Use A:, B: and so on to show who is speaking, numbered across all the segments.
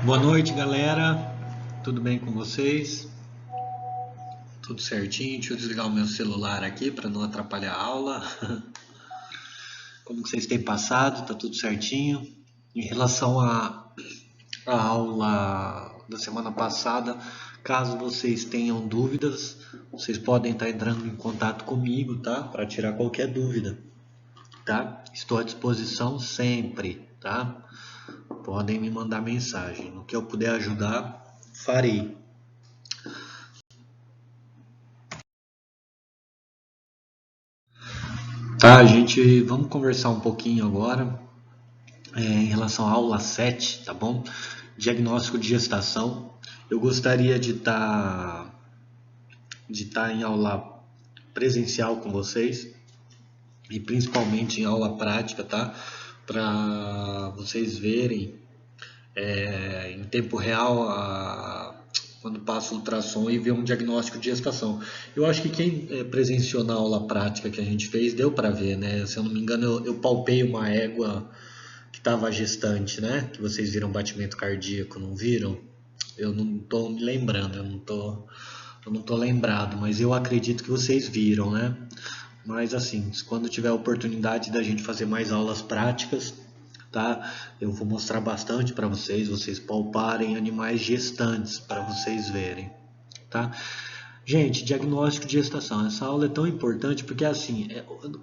A: Boa noite, galera. Tudo bem com vocês? Tudo certinho? Deixa eu desligar o meu celular aqui para não atrapalhar a aula. Como que vocês têm passado? Tá tudo certinho? Em relação à aula da semana passada, caso vocês tenham dúvidas, vocês podem estar entrando em contato comigo, tá? Para tirar qualquer dúvida, tá? Estou à disposição sempre, tá? Podem me mandar mensagem. No que eu puder ajudar, farei. Tá, gente, vamos conversar um pouquinho agora em relação à aula 7, tá bom? Diagnóstico de gestação. Eu gostaria de estar em aula presencial com vocês e principalmente em aula prática, tá? Para vocês verem em tempo real quando passa o ultrassom e ver um diagnóstico de gestação. Eu acho que quem presenciou na aula prática que a gente fez deu para ver, né? Se eu não me engano, eu palpei uma égua que estava gestante, né? Que vocês viram batimento cardíaco, não viram? Eu não estou me lembrando, eu não tô lembrado, mas eu acredito que vocês viram, né? Mas assim, quando tiver a oportunidade da gente fazer mais aulas práticas, tá? Eu vou mostrar bastante para vocês palparem animais gestantes para vocês verem, tá? Gente, diagnóstico de gestação. Essa aula é tão importante porque assim,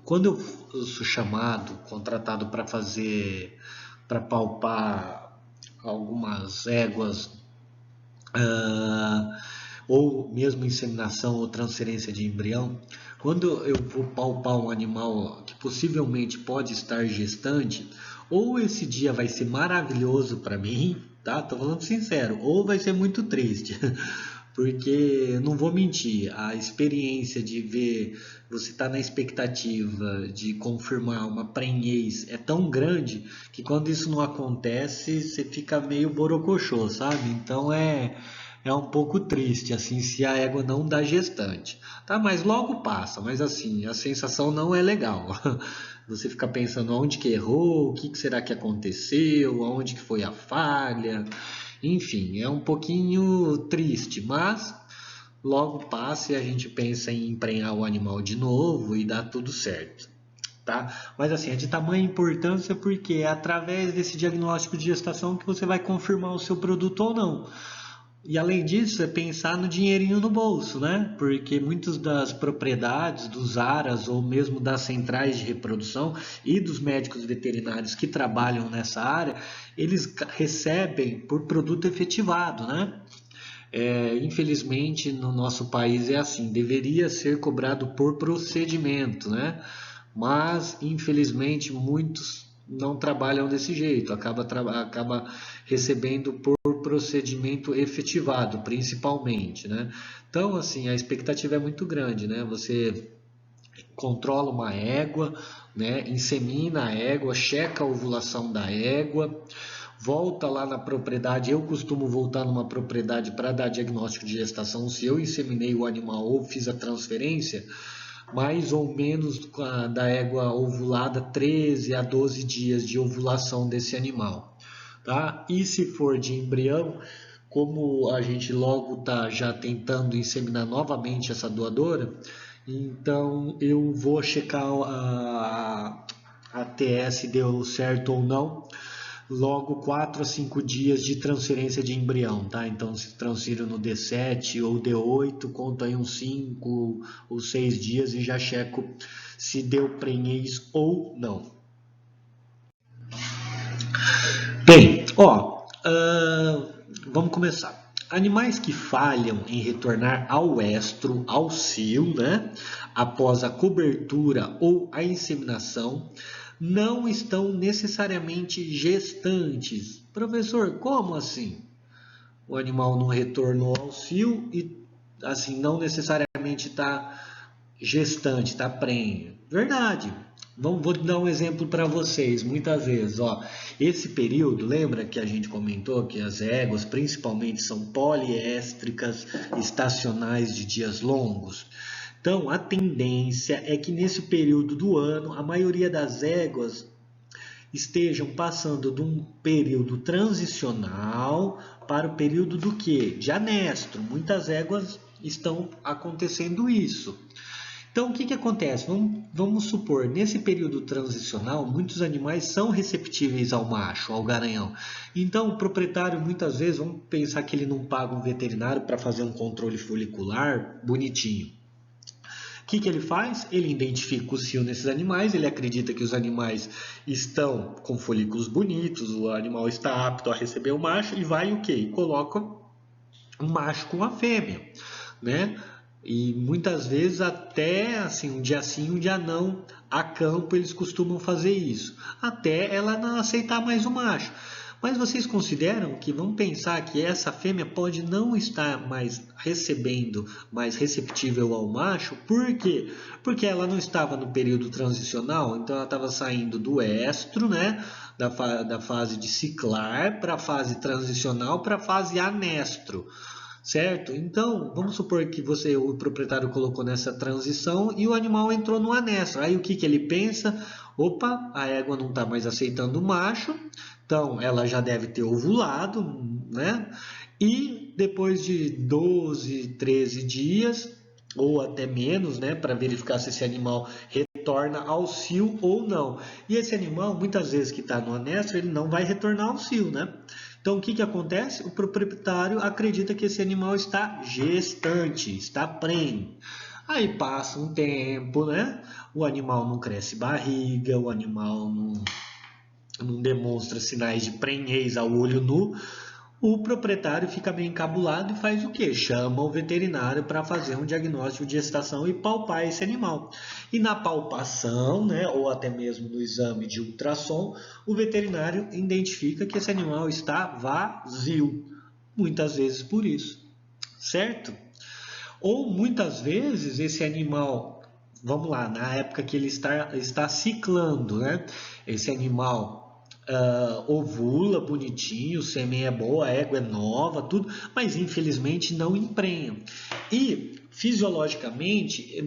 A: quando eu sou chamado, contratado para palpar algumas éguas, ah, ou mesmo inseminação ou transferência de embrião, quando eu vou palpar um animal que possivelmente pode estar gestante, ou esse dia vai ser maravilhoso para mim, tá? Tô falando sincero, ou vai ser muito triste. Porque não vou mentir, a experiência de ver você tá na expectativa de confirmar uma prenhez é tão grande que quando isso não acontece, você fica meio borocochô, sabe? Então é um pouco triste, assim, se a égua não dá gestante, tá? Mas logo passa, mas assim, a sensação não é legal. Você fica pensando onde que errou, o que que será que aconteceu, onde que foi a falha, enfim, é um pouquinho triste, mas logo passa e a gente pensa em emprenhar o animal de novo e dá tudo certo. Tá? Mas assim, é de tamanha importância porque é através desse diagnóstico de gestação que você vai confirmar o seu produto ou não. E além disso, é pensar no dinheirinho no bolso, né? Porque muitas das propriedades dos aras ou mesmo das centrais de reprodução e dos médicos veterinários que trabalham nessa área, eles recebem por produto efetivado, né? Infelizmente, no nosso país é assim, deveria ser cobrado por procedimento, né? Mas, infelizmente, muitos não trabalham desse jeito, acaba recebendo por procedimento efetivado, principalmente, né? Então, assim, a expectativa é muito grande, né? Você controla uma égua, né? Insemina a égua, checa a ovulação da égua, volta lá na propriedade. Eu costumo voltar numa propriedade para dar diagnóstico de gestação se eu inseminei o animal ou fiz a transferência, mais ou menos da égua ovulada 13 a 12 dias de ovulação desse animal, tá? E se for de embrião, como a gente logo está já tentando inseminar novamente essa doadora, então eu vou checar a TS deu certo ou não, logo 4 a 5 dias de transferência de embrião, tá? Então se transfiro no D7 ou D8, conto aí uns 5 ou 6 dias e já checo se deu prenhez ou não. Bem, vamos começar. Animais que falham em retornar ao estro, ao cio, né, após a cobertura ou a inseminação, não estão necessariamente gestantes. Professor, como assim? O animal não retornou ao cio e assim não necessariamente está gestante, está prenha. Verdade. Vou dar um exemplo para vocês. Muitas vezes, ó, esse período, lembra que a gente comentou que as éguas principalmente são poliéstricas, estacionais de dias longos? Então, a tendência é que nesse período do ano, a maioria das éguas estejam passando de um período transicional para o período do quê? De anestro. Muitas éguas estão acontecendo isso. Então, o que que acontece? Vamos supor, nesse período transicional, muitos animais são receptíveis ao macho, ao garanhão. Então, o proprietário, muitas vezes, vamos pensar que ele não paga um veterinário para fazer um controle folicular bonitinho. O que que ele faz? Ele identifica o cio nesses animais, ele acredita que os animais estão com folículos bonitos, o animal está apto a receber o macho e vai o quê? E coloca um macho com a fêmea, né? E muitas vezes até assim, um dia sim, um dia não, a campo eles costumam fazer isso, até ela não aceitar mais o macho. Mas vocês consideram que, vamos pensar que essa fêmea pode não estar mais recebendo, mais receptível ao macho, por quê? Porque ela não estava no período transicional, então ela estava saindo do estro, né? Da fase de ciclar para a fase transicional para a fase anestro. Certo? Então, vamos supor que o proprietário colocou nessa transição e o animal entrou no anestro. Aí o que que ele pensa? Opa, a égua não está mais aceitando o macho, então ela já deve ter ovulado, né? E depois de 12, 13 dias, ou até menos, né, para verificar se esse animal retorna ao cio ou não. E esse animal, muitas vezes que está no anestro, ele não vai retornar ao cio, né? Então, o que que acontece? O proprietário acredita que esse animal está gestante, está prenhe. Aí passa um tempo, né? O animal não cresce barriga, o animal não demonstra sinais de prenhez ao olho nu. O proprietário fica meio encabulado e faz o quê? Chama o veterinário para fazer um diagnóstico de gestação e palpar esse animal. E na palpação, né, ou até mesmo no exame de ultrassom, o veterinário identifica que esse animal está vazio. Muitas vezes por isso, certo? Ou muitas vezes esse animal, vamos lá, na época que ele está ciclando, né? Esse animal ovula bonitinho, o sêmen é boa, a égua é nova, tudo, mas infelizmente não emprenha. E fisiologicamente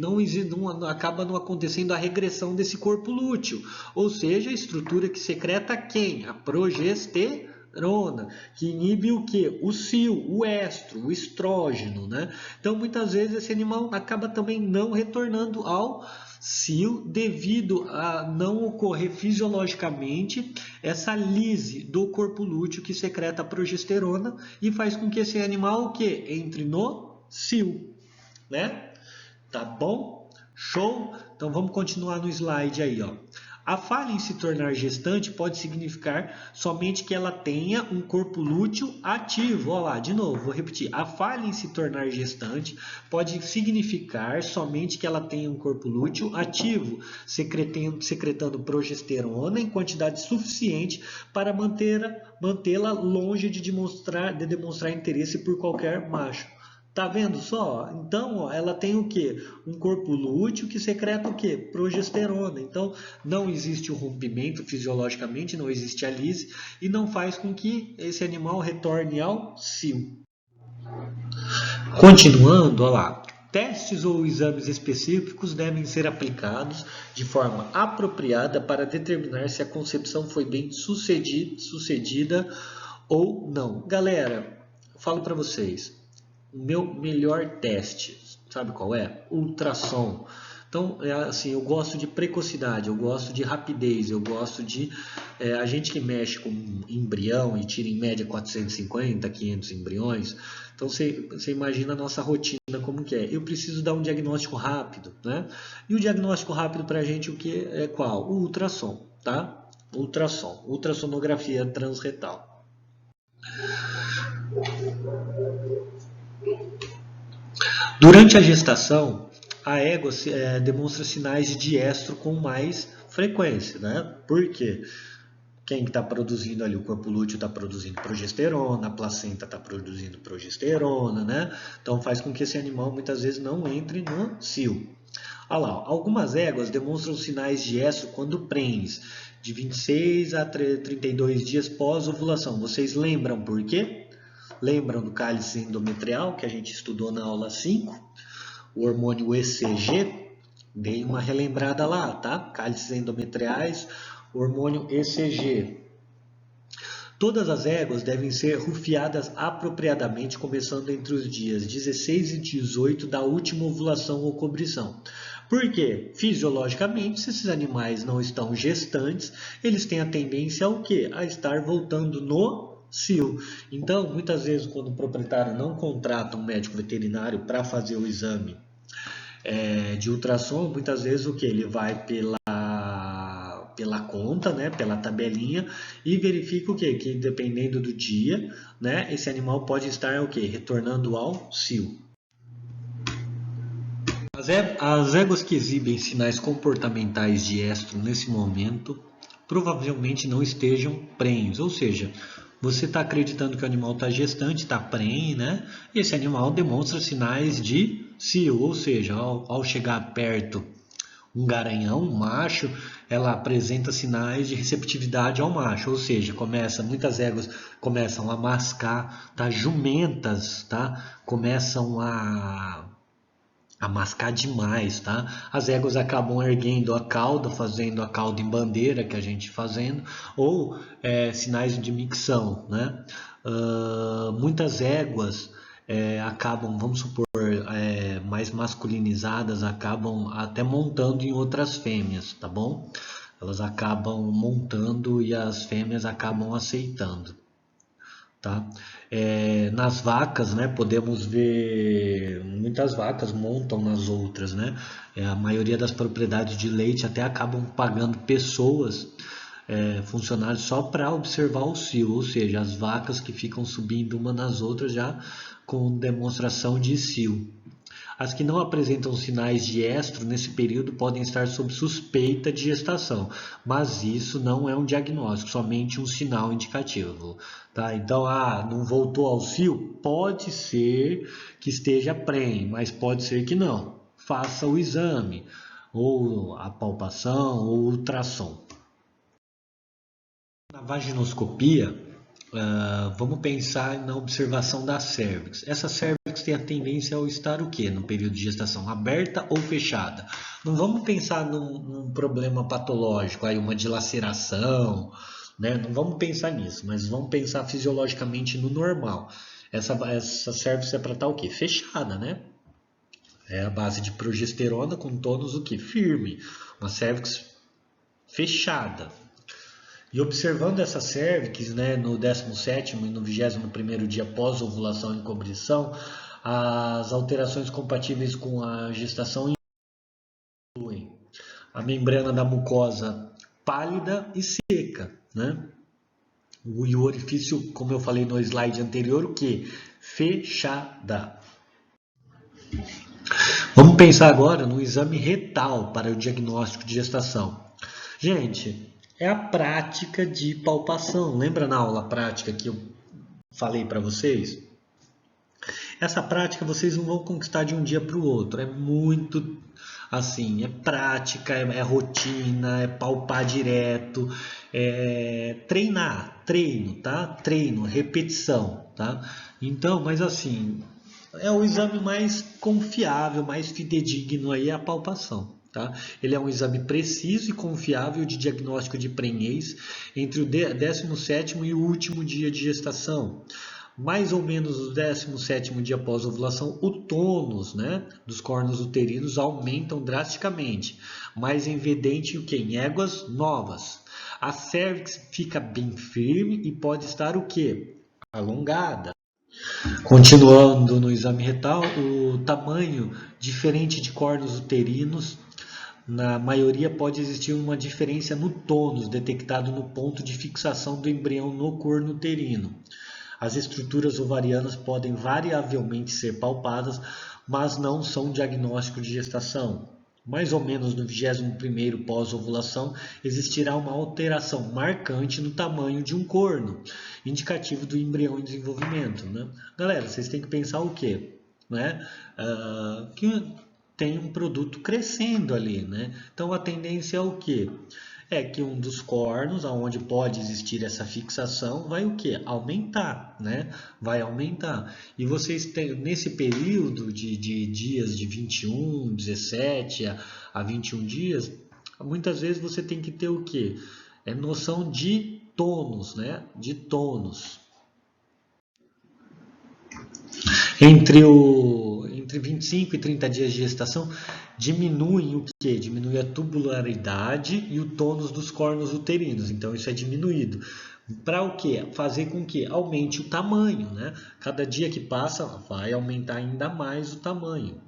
A: acaba não acontecendo a regressão desse corpo lúteo, ou seja, a estrutura que secreta quem? A progesterona, que inibe o que? O cio, o estro, o estrógeno, né? Então, muitas vezes esse animal acaba também não retornando ao cio devido a não ocorrer fisiologicamente essa lise do corpo lúteo que secreta a progesterona e faz com que esse animal o que? Entre no cio, né? Tá bom? Show? Então vamos continuar no slide aí, ó. A falha em se tornar gestante pode significar somente que ela tenha um corpo lúteo ativo. Olha lá, de novo, vou repetir. A falha em se tornar gestante pode significar somente que ela tenha um corpo lúteo ativo, secretando progesterona em quantidade suficiente para mantê-la longe de demonstrar interesse por qualquer macho. Tá vendo só? Então, ó, ela tem o quê? Um corpo lúteo que secreta o quê? Progesterona. Então, não existe o rompimento fisiologicamente, não existe a lise e não faz com que esse animal retorne ao cio. Continuando, ó lá. Testes ou exames específicos devem ser aplicados de forma apropriada para determinar se a concepção foi bem sucedida ou não. Galera, eu falo para vocês. O meu melhor teste, sabe qual é? Ultrassom. Então, assim, eu gosto de precocidade, eu gosto de rapidez, eu gosto de... a gente que mexe com embrião e tira em média 450, 500 embriões, então você imagina a nossa rotina como que é. Eu preciso dar um diagnóstico rápido, né? E o diagnóstico rápido para a gente o que é qual? O ultrassom, tá? Ultrassom, ultrassonografia transretal. Durante a gestação, a égua demonstra sinais de diestro com mais frequência, né? Por quê? Quem está produzindo ali, o corpo lúteo está produzindo progesterona, a placenta está produzindo progesterona, né? Então faz com que esse animal muitas vezes não entre no cio. Olha lá, algumas éguas demonstram sinais de estro quando prenhes, de 26 a 32 dias pós-ovulação. Vocês lembram por quê? Lembram do cálice endometrial que a gente estudou na aula 5? O hormônio ECG? Dei uma relembrada lá, tá? Cálices endometriais, hormônio ECG. Todas as éguas devem ser rufiadas apropriadamente, começando entre os dias 16 e 18 da última ovulação ou cobrição. Por quê? Fisiologicamente, se esses animais não estão gestantes, eles têm a tendência ao quê? A estar voltando no cio. Então, muitas vezes, quando o proprietário não contrata um médico veterinário para fazer o exame de ultrassom, muitas vezes o que? Ele vai pela conta, né, pela tabelinha e verifica o quê? Que dependendo do dia, né, esse animal pode estar o quê? Retornando ao cio. As éguas que exibem sinais comportamentais de estro nesse momento provavelmente não estejam prenhes, ou seja, você está acreditando que o animal está gestante, está prenhe, né? E esse animal demonstra sinais de cio, ou seja, ao chegar perto um garanhão, um macho, ela apresenta sinais de receptividade ao macho, ou seja, muitas éguas começam a mascar, tá? Jumentas, tá? Começam a mascar demais, tá? As éguas acabam erguendo a cauda, fazendo a cauda em bandeira, que a gente fazendo, ou sinais de micção, né? Muitas éguas acabam, vamos supor, mais masculinizadas, acabam até montando em outras fêmeas, tá bom? Elas acabam montando e as fêmeas acabam aceitando. Tá? Nas vacas, né, podemos ver muitas vacas montam nas outras, né? A maioria das propriedades de leite até acabam pagando pessoas, funcionários só para observar o cio, ou seja, as vacas que ficam subindo uma nas outras já com demonstração de cio. As que não apresentam sinais de estro nesse período podem estar sob suspeita de gestação, mas isso não é um diagnóstico, somente um sinal indicativo. Tá? Então, não voltou ao cio? Pode ser que esteja prenhe, mas pode ser que não. Faça o exame, ou a palpação, ou ultrassom. Na vaginoscopia, vamos pensar na observação da cérvix. Essa cérvix tem a tendência ao estar o quê? No período de gestação, aberta ou fechada? Não vamos pensar num problema patológico, aí uma dilaceração, né? Não vamos pensar nisso, mas vamos pensar fisiologicamente no normal. Essa cérvix é para estar o quê? Fechada, né? É a base de progesterona com tônus o quê? Firme. Uma cérvix fechada. E observando essa cérvix, né, no 17º e no 21º dia pós-ovulação e cobrição, as alterações compatíveis com a gestação incluem a membrana da mucosa pálida e seca, né? E o orifício, como eu falei no slide anterior, o que? Fechada. Vamos pensar agora no exame retal para o diagnóstico de gestação. Gente, é a prática de palpação. Lembra na aula prática que eu falei para vocês? Essa prática vocês não vão conquistar de um dia para o outro. É muito assim, é prática, é rotina, é palpar direto, é treino, tá? Treino, repetição, tá? Então, mas assim, é o exame mais confiável, mais fidedigno aí é a palpação. Tá? Ele é um exame preciso e confiável de diagnóstico de prenhez entre o 17º e o último dia de gestação. Mais ou menos no 17º dia após ovulação, o tônus, né, dos córneos uterinos aumentam drasticamente, mais evidente o que? Em éguas novas. A cérvix fica bem firme e pode estar o que? Alongada. Continuando no exame retal, o tamanho diferente de córneos uterinos, na maioria pode existir uma diferença no tônus detectado no ponto de fixação do embrião no corno uterino. As estruturas ovarianas podem variavelmente ser palpadas, mas não são diagnóstico de gestação. Mais ou menos no 21º pós-ovulação, existirá uma alteração marcante no tamanho de um corno, indicativo do embrião em desenvolvimento. Né? Galera, vocês têm que pensar o quê? Né? Que tem um produto crescendo ali. Né? Então, a tendência é o quê? É que um dos cornos, onde pode existir essa fixação, vai o quê? Aumentar, né? Vai aumentar. E vocês têm, nesse período de dias de 17 a 21 dias, muitas vezes você tem que ter o quê? É noção de tônus, né? De tônus. Entre 25 e 30 dias de gestação, diminui o quê? Diminui a tubularidade e o tônus dos cornos uterinos. Então, isso é diminuído. Para o quê? Fazer com que aumente o tamanho, né? Cada dia que passa, vai aumentar ainda mais o tamanho.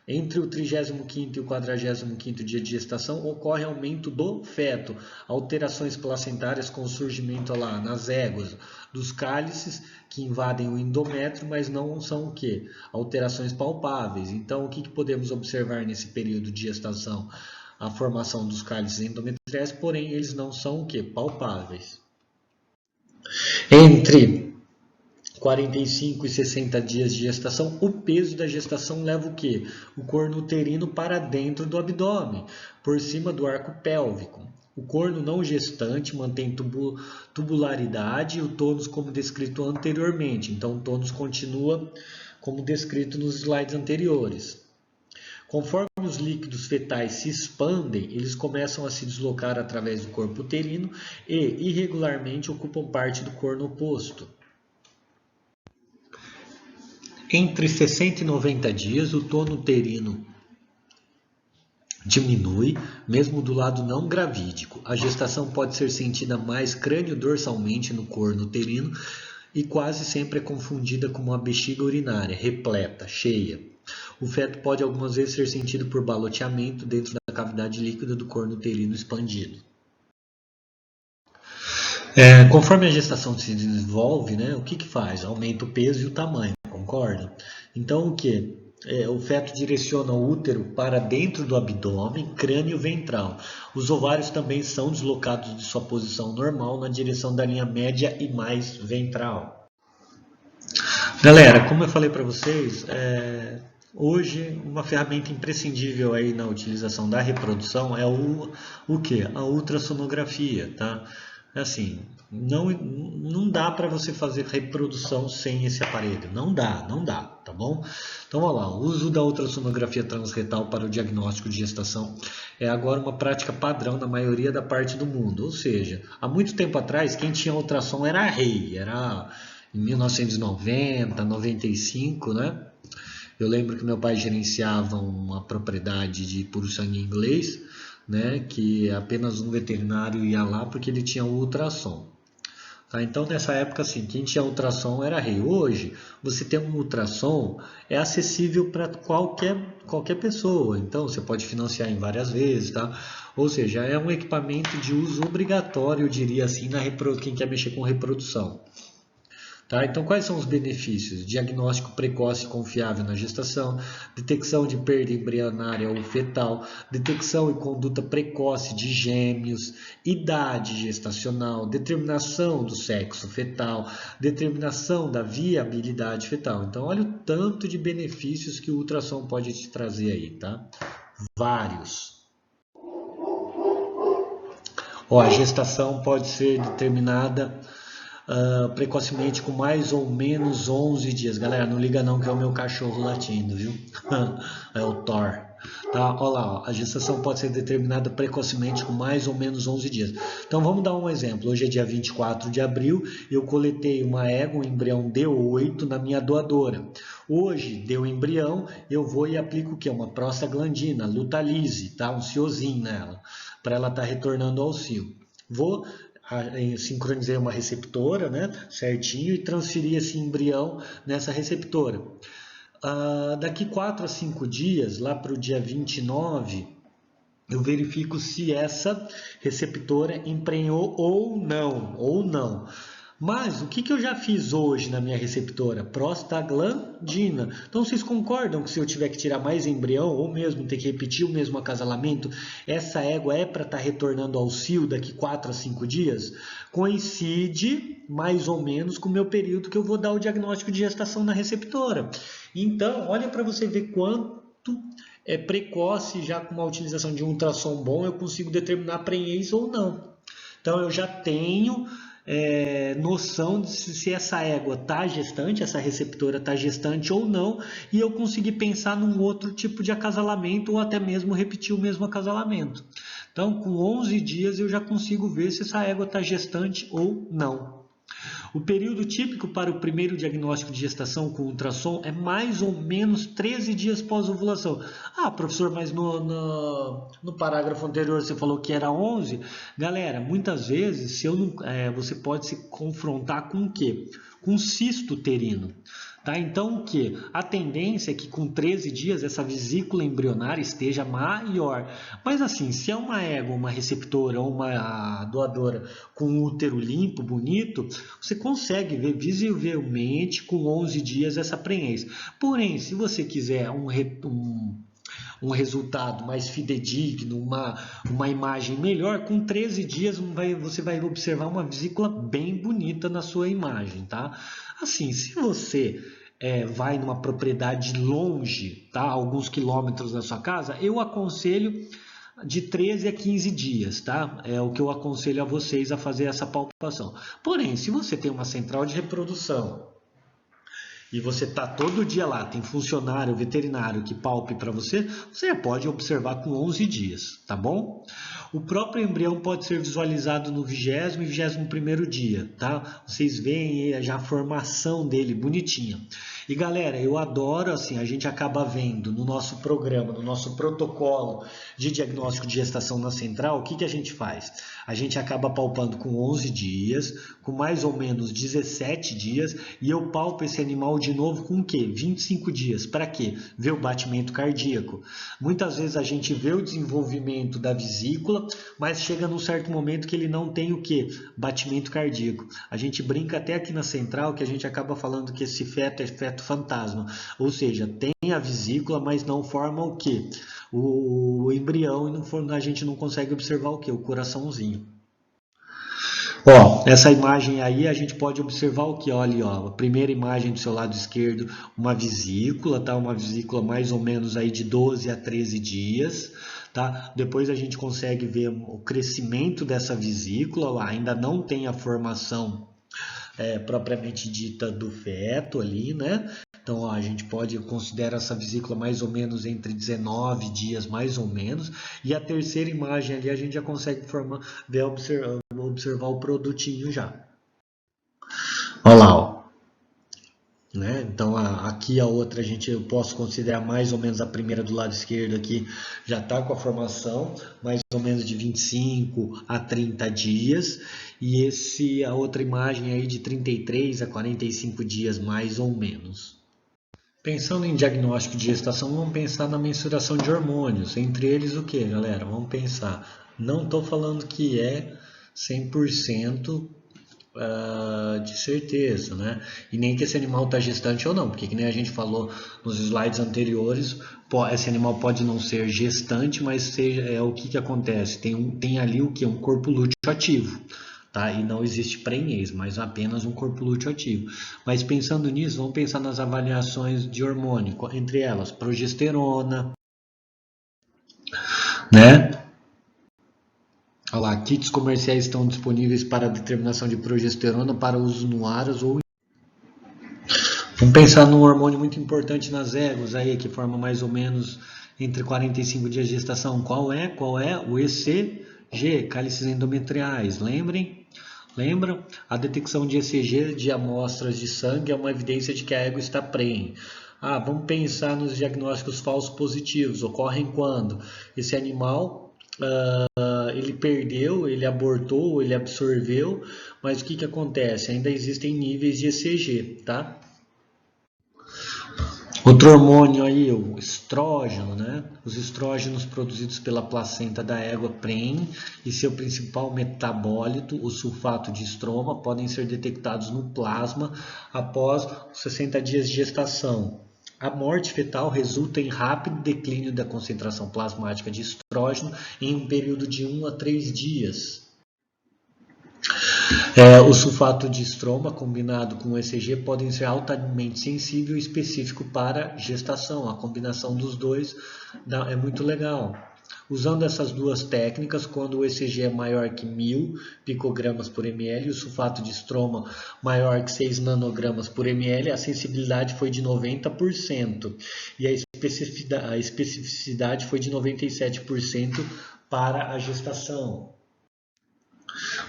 A: Entre o 35º e o 45º dia de gestação, ocorre aumento do feto, alterações placentárias com surgimento lá nas éguas dos cálices que invadem o endométrio, mas não são o quê? Alterações palpáveis. Então, o que podemos observar nesse período de gestação? A formação dos cálices endometriais, porém, eles não são o quê? Palpáveis. Entre 45 e 60 dias de gestação, o peso da gestação leva o quê? O corno uterino para dentro do abdômen, por cima do arco pélvico. O corno não gestante mantém tubularidade e o tônus como descrito anteriormente. Então, o tônus continua como descrito nos slides anteriores. Conforme os líquidos fetais se expandem, eles começam a se deslocar através do corpo uterino e, irregularmente, ocupam parte do corno oposto. Entre 60 e 90 dias, o tônus uterino diminui, mesmo do lado não gravídico. A gestação pode ser sentida mais crânio-dorsalmente no corno uterino e quase sempre é confundida com uma bexiga urinária, repleta, cheia. O feto pode algumas vezes ser sentido por baloteamento dentro da cavidade líquida do corno uterino expandido. Conforme a gestação se desenvolve, né, o que faz? Aumenta o peso e o tamanho, concorda? Então, o que? O feto direciona o útero para dentro do abdômen, crânio ventral. Os ovários também são deslocados de sua posição normal na direção da linha média e mais ventral. Galera, como eu falei para vocês, hoje uma ferramenta imprescindível aí na utilização da reprodução é o que? A ultrassonografia, tá? Assim, não dá para você fazer reprodução sem esse aparelho. Não dá, tá bom? Então, olha lá, o uso da ultrassonografia transretal para o diagnóstico de gestação é agora uma prática padrão na maioria da parte do mundo. Ou seja, há muito tempo atrás, quem tinha ultrassom era rei, era em 1990, 95, né? Eu lembro que meu pai gerenciava uma propriedade de puro sangue inglês, né, que apenas um veterinário ia lá porque ele tinha um ultrassom. Tá? Então, nessa época, assim, quem tinha ultrassom era rei. Hoje, você ter um ultrassom é acessível para qualquer pessoa. Então, você pode financiar em várias vezes, tá? Ou seja, é um equipamento de uso obrigatório, eu diria assim, quem quer mexer com reprodução. Tá? Então, quais são os benefícios? Diagnóstico precoce e confiável na gestação, detecção de perda embrionária ou fetal, detecção e conduta precoce de gêmeos, idade gestacional, determinação do sexo fetal, determinação da viabilidade fetal. Então, olha o tanto de benefícios que o ultrassom pode te trazer aí, tá? Vários. A gestação pode ser determinada precocemente com mais ou menos 11 dias. Galera, não liga não que é o meu cachorro latindo, viu? É o Thor. Tá? Olha lá, a gestação pode ser determinada precocemente com mais ou menos 11 dias. Então vamos dar um exemplo. Hoje é dia 24 de abril, eu coletei uma égua, um embrião D8 na minha doadora. Hoje deu embrião, eu vou e aplico o que? Uma prostaglandina, Lutalise, tá? Um ciozinho nela, para ela estar retornando ao cio. Sincronizei uma receptora, né, certinho, e transferi esse embrião nessa receptora. Daqui 4 a 5 dias, lá para o dia 29, eu verifico se essa receptora emprenhou ou não. Mas o que eu já fiz hoje na minha receptora? Prostaglandina. Então vocês concordam que se eu tiver que tirar mais embrião ou mesmo ter que repetir o mesmo acasalamento, essa égua é para estar retornando ao cio daqui 4 a 5 dias? Coincide mais ou menos com o meu período que eu vou dar o diagnóstico de gestação na receptora. Então, olha para você ver quanto é precoce, já com uma utilização de um ultrassom bom, eu consigo determinar prenhez ou não. Então eu já tenho noção de se essa égua está gestante, essa receptora está gestante ou não, e eu consegui pensar num outro tipo de acasalamento ou até mesmo repetir o mesmo acasalamento. Então, com 11 dias eu já consigo ver se essa égua está gestante ou não. O período típico para o primeiro diagnóstico de gestação com ultrassom é mais ou menos 13 dias pós-ovulação. Ah, professor, mas no parágrafo anterior você falou que era 11. Galera, muitas vezes você pode se confrontar com o quê? Com cisto uterino. Tá? Então, o que? A tendência é que com 13 dias essa vesícula embrionária esteja maior. Mas assim, se é uma égua, uma receptora ou uma doadora com útero limpo, bonito, você consegue ver visivelmente com 11 dias essa prenhez. Porém, se você quiser um resultado mais fidedigno, uma imagem melhor, com 13 dias você vai observar uma vesícula bem bonita na sua imagem, tá? Assim, se você vai numa propriedade longe, tá? Alguns quilômetros da sua casa, eu aconselho de 13 a 15 dias, tá? É o que eu aconselho a vocês a fazer essa palpação. Porém, se você tem uma central de reprodução e você está todo dia lá, tem funcionário veterinário que palpe para você, você pode observar com 11 dias, tá bom? O próprio embrião pode ser visualizado no 20º e 21º dia, tá? Vocês veem já a formação dele bonitinha. E galera, eu adoro, assim, a gente acaba vendo no nosso programa, no nosso protocolo de diagnóstico de gestação na central, o que a gente faz? A gente acaba palpando com 11 dias, com mais ou menos 17 dias, e eu palpo esse animal de novo com o quê? 25 dias. Para quê? Ver o batimento cardíaco. Muitas vezes a gente vê o desenvolvimento da vesícula, mas chega num certo momento que ele não tem o quê? Batimento cardíaco. A gente brinca até aqui na central que a gente acaba falando que esse feto é feto fantasma, ou seja, tem a vesícula, mas não forma o quê? O embrião, e a gente não consegue observar o quê? O coraçãozinho. Ó, essa imagem aí a gente pode observar o que? Olha, ó, a primeira imagem do seu lado esquerdo, uma vesícula, tá? Uma vesícula mais ou menos aí de 12 a 13 dias, tá? Depois a gente consegue ver o crescimento dessa vesícula, ainda não tem a formação propriamente dita do feto ali, né? Então, ó, a gente pode considerar essa vesícula mais ou menos entre 19 dias, mais ou menos. E a terceira imagem ali a gente já consegue observar o produtinho já. Olha lá, ó. Né? Então, aqui a outra eu posso considerar mais ou menos a primeira do lado esquerdo aqui já está com a formação, mais ou menos de 25 a 30 dias. E a outra imagem aí de 33 a 45 dias, mais ou menos. Pensando em diagnóstico de gestação, vamos pensar na mensuração de hormônios. Entre eles o que, galera? Vamos pensar. Não estou falando que é 100% de certeza, né? E nem que esse animal está gestante ou não, porque que nem a gente falou nos slides anteriores, esse animal pode não ser gestante, mas o que acontece? Tem ali o que? Um corpo lúteo ativo. Tá? E não existe prenhez, mas apenas um corpo lúteo ativo. Mas pensando nisso, vamos pensar nas avaliações de hormônio, entre elas progesterona, né? Olha lá, kits comerciais estão disponíveis para determinação de progesterona para uso no aras ou. Vamos pensar num hormônio muito importante nas éguas aí, que forma mais ou menos entre 45 dias de gestação. Qual é? O ECG, cálices endometriais. Lembram? A detecção de ECG de amostras de sangue é uma evidência de que a égua está prenhe. Vamos pensar nos diagnósticos falsos positivos. Ocorrem quando esse animal ele perdeu, ele abortou, ele absorveu, mas o que acontece? Ainda existem níveis de ECG, tá? Outro hormônio aí, o estrógeno, né? Os estrógenos produzidos pela placenta da égua prenhe e seu principal metabólito, o sulfato de estroma, podem ser detectados no plasma após 60 dias de gestação. A morte fetal resulta em rápido declínio da concentração plasmática de estrógeno em um período de 1 a 3 dias. O sulfato de estroma combinado com o ECG podem ser altamente sensível e específico para gestação. A combinação dos dois é muito legal. Usando essas duas técnicas, quando o ECG é maior que 1000 picogramas por ml e o sulfato de estroma maior que 6 nanogramas por ml, a sensibilidade foi de 90% e a especificidade foi de 97% para a gestação.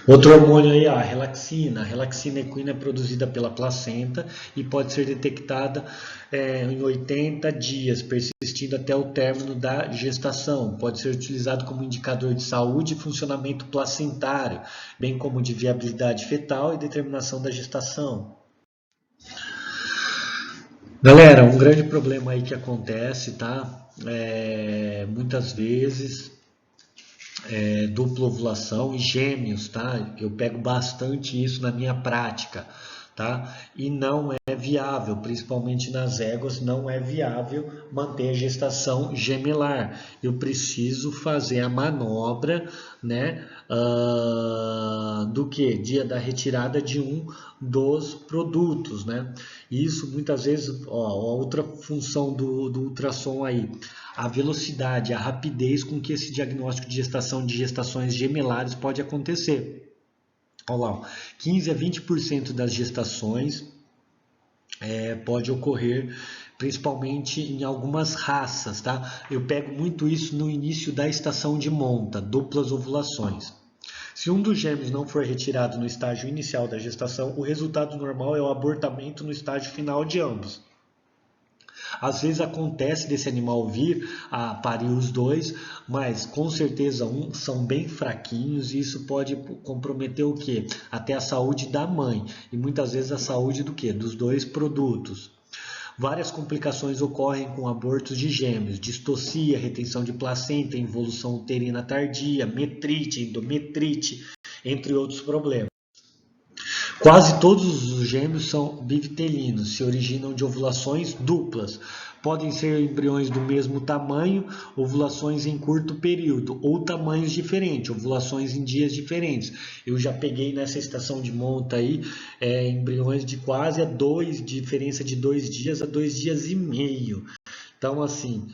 A: Outro hormônio aí, a relaxina. A relaxina equina é produzida pela placenta e pode ser detectada em 80 dias, persistindo até o término da gestação. Pode ser utilizado como indicador de saúde e funcionamento placentário, bem como de viabilidade fetal e determinação da gestação. Galera, um grande problema aí que acontece, tá? Muitas vezes dupla ovulação e gêmeos, tá? Eu pego bastante isso na minha prática, tá? E não é viável, principalmente nas éguas, não é viável manter a gestação gemelar. Eu preciso fazer a manobra, né? Do que? Dia da retirada de um dos produtos, né? Isso muitas vezes, ó, outra função do ultrassom aí, a velocidade, a rapidez com que esse diagnóstico de gestação de gestações gemelares pode acontecer. Olha lá, 15 a 20% das gestações pode ocorrer principalmente em algumas raças, tá? Eu pego muito isso no início da estação de monta, duplas ovulações. Se um dos gêmeos não for retirado no estágio inicial da gestação, o resultado normal é o abortamento no estágio final de ambos. Às vezes acontece desse animal vir a parir os dois, mas com certeza são bem fraquinhos e isso pode comprometer o quê? Até a saúde da mãe e muitas vezes a saúde do quê? Dos dois produtos. Várias complicações ocorrem com abortos de gêmeos, distocia, retenção de placenta, involução uterina tardia, metrite, endometrite, entre outros problemas. Quase todos os gêmeos são bivitelinos, se originam de ovulações duplas. Podem ser embriões do mesmo tamanho, ovulações em curto período, ou tamanhos diferentes, ovulações em dias diferentes. Eu já peguei nessa estação de monta aí embriões de quase diferença de 2 dias a 2 dias e meio. Então, assim,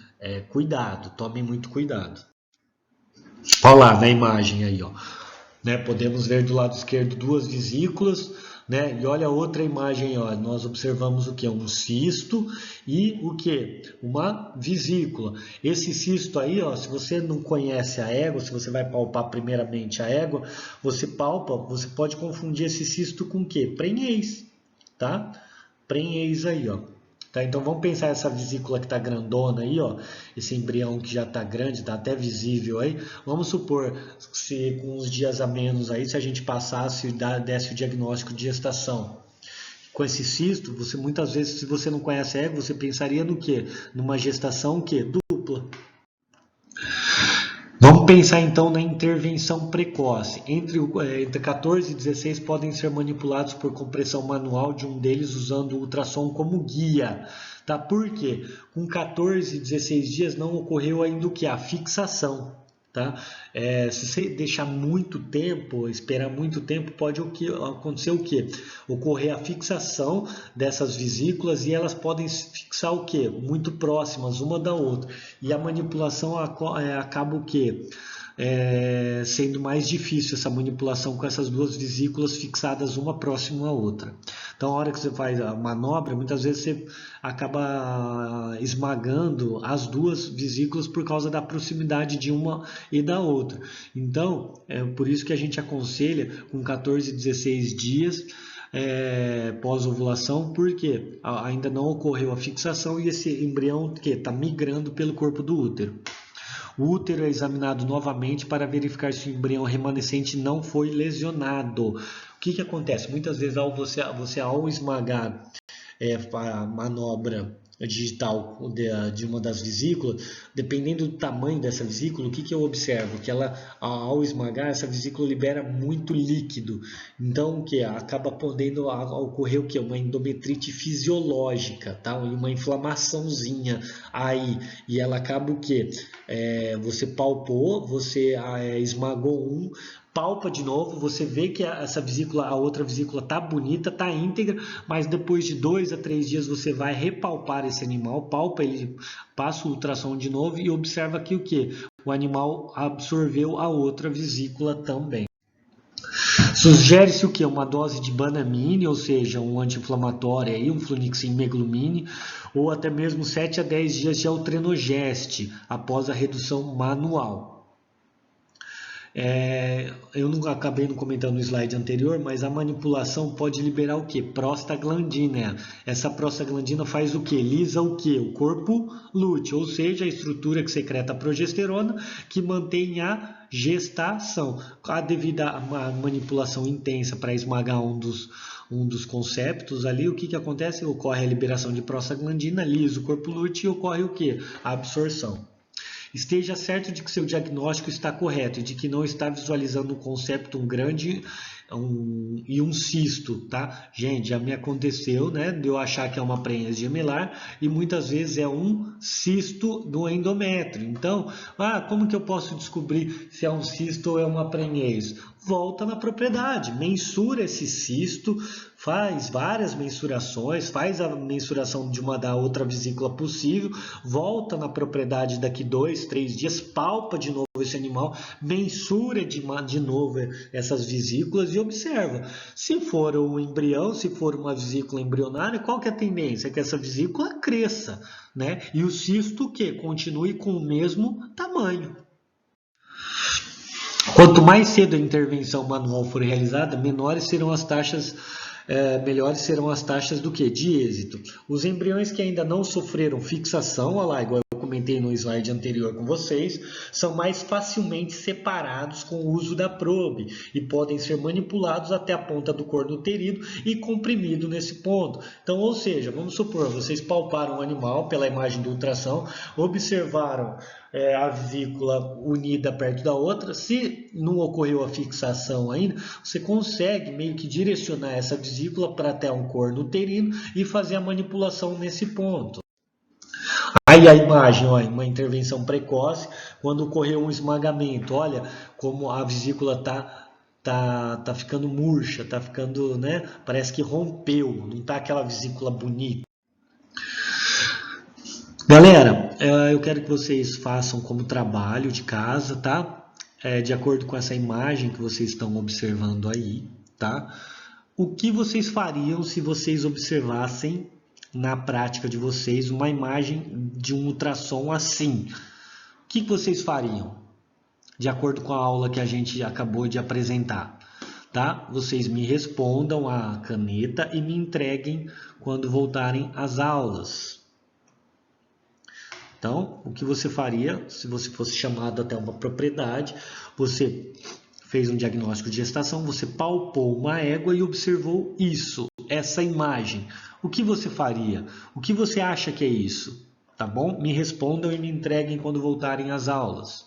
A: cuidado, tomem muito cuidado. Olha lá na imagem aí, ó. Né? Podemos ver do lado esquerdo duas vesículas, né? E olha a outra imagem, ó. Nós observamos o que? Um cisto e o que? Uma vesícula. Esse cisto aí, ó, se você não conhece a égua, se você vai palpar primeiramente a égua, você palpa, você pode confundir esse cisto com o que? Prenhez, tá? Prenhez aí, ó. Tá, então vamos pensar essa vesícula que está grandona aí, ó, esse embrião que já está grande, está até visível aí. Vamos supor se com uns dias a menos aí, se a gente passasse e desse o diagnóstico de gestação. Com esse cisto, você muitas vezes, se você não conhece a égua, você pensaria no quê? Numa gestação que? Dupla. Vamos pensar então na intervenção precoce. Entre 14 e 16 podem ser manipulados por compressão manual de um deles usando o ultrassom como guia. Tá? Por quê? Com 14 e 16 dias não ocorreu ainda o que? A fixação. Tá? Se você deixar muito tempo, esperar muito tempo, pode acontecer o quê? Ocorrer a fixação dessas vesículas e elas podem fixar o quê? Muito próximas uma da outra. E a manipulação acaba o quê? Sendo mais difícil essa manipulação com essas duas vesículas fixadas uma próxima à outra. Então, a hora que você faz a manobra, muitas vezes você acaba esmagando as duas vesículas por causa da proximidade de uma e da outra. Então, é por isso que a gente aconselha com 14 e 16 dias pós-ovulação, porque ainda não ocorreu a fixação e esse embrião que está migrando pelo corpo do útero. O útero é examinado novamente para verificar se o embrião remanescente não foi lesionado. O que acontece? Muitas vezes você ao esmagar a manobra digital de uma das vesículas, dependendo do tamanho dessa vesícula, o que eu observo? Que ela, ao esmagar, essa vesícula libera muito líquido. Então, o que? Acaba podendo ocorrer o que? Uma endometrite fisiológica, tá? Uma inflamaçãozinha aí. E ela acaba o que? Você palpou, você esmagou palpa de novo, você vê que essa vesícula, a outra vesícula tá bonita, tá íntegra, mas depois de 2 a 3 dias você vai repalpar esse animal, palpa ele, passa o ultrassom de novo e observa aqui o que? O animal absorveu a outra vesícula também. Sugere-se o que? Uma dose de Banamine, ou seja, um anti-inflamatório, aí, um Flunixin Meglumine, ou até mesmo 7 a 10 dias de Altrenogeste após a redução manual. Eu não acabei não comentando no slide anterior, mas a manipulação pode liberar o que? Prostaglandina. Essa prostaglandina faz o que? Lisa o que? O corpo lúteo, ou seja, a estrutura que secreta a progesterona, que mantém a gestação. Devido a uma manipulação intensa para esmagar um dos conceptos ali, o que acontece? Ocorre a liberação de prostaglandina, lisa o corpo lúteo e ocorre o que? A absorção. Esteja certo de que seu diagnóstico está correto e de que não está visualizando um concepto e um cisto, tá? Gente, já me aconteceu, né, de eu achar que é uma prenhez gemelar e muitas vezes é um cisto do endométrio. Então, como que eu posso descobrir se é um cisto ou é uma prenhez? Volta na propriedade, mensura esse cisto, faz várias mensurações, faz a mensuração de uma da outra vesícula possível, volta na propriedade daqui 2, 3 dias, palpa de novo esse animal, mensura de novo essas vesículas e observa. Se for um embrião, se for uma vesícula embrionária, qual que é a tendência? Que essa vesícula cresça, né? E o cisto que continue com o mesmo tamanho. Quanto mais cedo a intervenção manual for realizada, melhores serão as taxas do que? De êxito. Os embriões que ainda não sofreram fixação, olha lá, igual eu comentei no slide anterior com vocês, são mais facilmente separados com o uso da probe e podem ser manipulados até a ponta do corno uterino e comprimido nesse ponto. Então, ou seja, vamos supor, vocês palparam o animal pela imagem do ultrassom, observaram a vesícula unida perto da outra. Se não ocorreu a fixação ainda, você consegue meio que direcionar essa vesícula para até um corno uterino e fazer a manipulação nesse ponto. Aí a imagem, ó, uma intervenção precoce, quando ocorreu um esmagamento, olha como a vesícula tá ficando murcha, tá ficando, né, parece que rompeu, não tá aquela vesícula bonita. Galera, eu quero que vocês façam como trabalho de casa, tá? De acordo com essa imagem que vocês estão observando aí, tá? O que vocês fariam se vocês observassem na prática de vocês uma imagem de um ultrassom assim? O que vocês fariam? De acordo com a aula que a gente acabou de apresentar, tá? Vocês me respondam a caneta e me entreguem quando voltarem às aulas. Então, o que você faria se você fosse chamado até uma propriedade, você fez um diagnóstico de gestação, você palpou uma égua e observou isso, essa imagem. O que você faria? O que você acha que é isso? Tá bom? Me respondam e me entreguem quando voltarem às aulas.